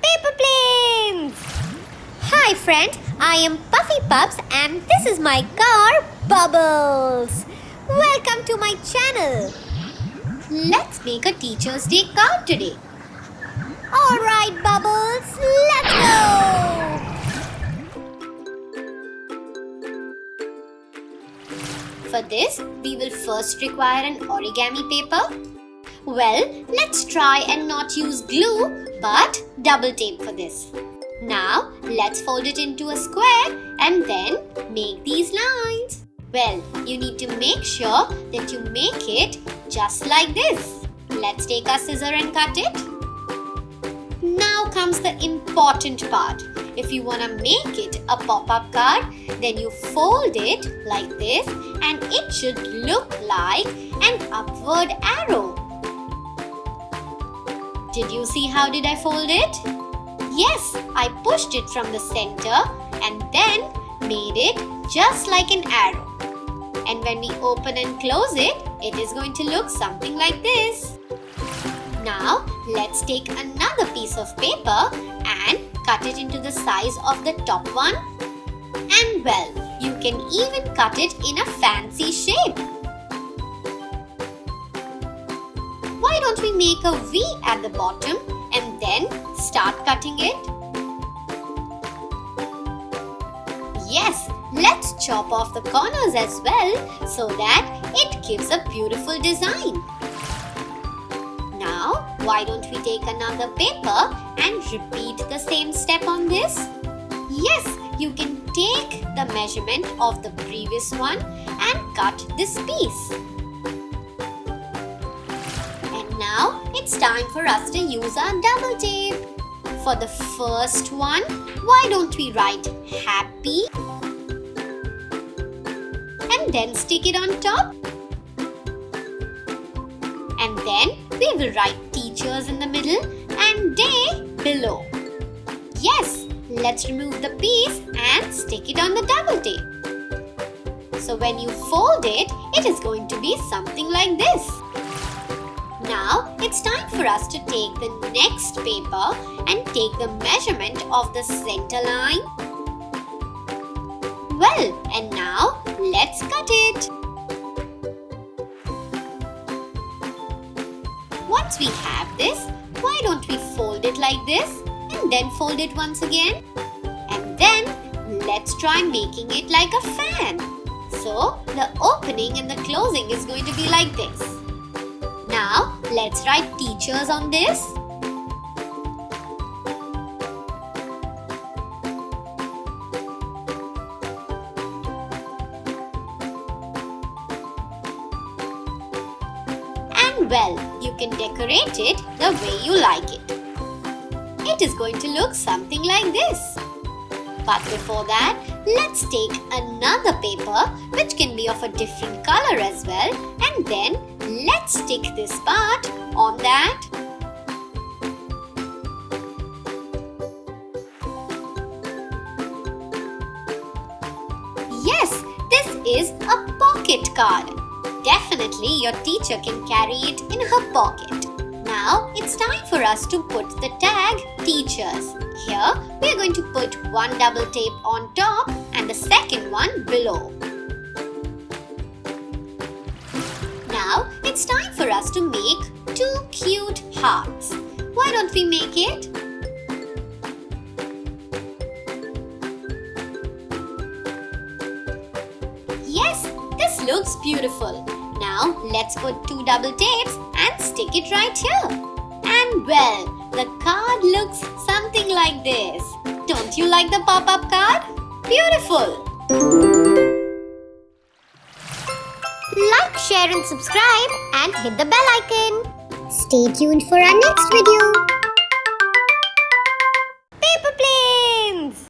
paper planes! Hi friend, I am Puffy Pups and this is my car Bubbles. Welcome to my channel. Let's make a Teacher's Day card today. Alright Bubbles, let's go! For this, we will first require an origami paper. Well, let's try and not use glue but double tape for this. Now, let's fold it into a square and then make these lines. Well, you need to make sure that you make it just like this. Let's take our scissor and cut it. Now comes the important part. If you want to make it a pop-up card, then you fold it like this and it should look like an upward arrow. Did you see how did I fold it? Yes, I pushed it from the center and then made it just like an arrow. And when we open and close it, it is going to look something like this. Now, let's take another piece of paper and cut it into the size of the top one. And well, you can even cut it in a fancy shape. Why don't we make a V at the bottom and then start cutting it? Yes, let's chop off the corners as well so that it gives a beautiful design. Now, why don't we take another paper and repeat the same step on this? Yes, you can take the measurement of the previous one and cut this piece. And now, it's time for us to use our double tape. For the first one, why don't we write happy and then stick it on top? And then we will write teachers in the middle and day below. Yes, let's remove the piece and stick it on the double tape. So when you fold it, it is going to be something like this. Now, it's time for us to take the next paper and take the measurement of the center line. Well, and now, let's cut it. Once we have this, why don't we fold it like this and then fold it once again? And then, let's try making it like a fan. So, the opening and the closing is going to be like this. Now, let's write teachers on this. And well, you can decorate it the way you like it. It is going to look something like this. But before that, let's take another paper which can be of a different color as well, and then let's stick this part on that. Yes, this is a pocket card. Definitely your teacher can carry it in her pocket. Now it's time for us to put the tag teachers. Here we are going to put one double tape on top and the second one below. Now it's time for us to make two cute hearts. Why don't we make it? Yes, this looks beautiful. Now let's put two double tapes and stick it right here. And well, the card looks something like this. Don't you like the pop-up card? Beautiful! Like, share and subscribe and hit the bell icon. Stay tuned for our next video.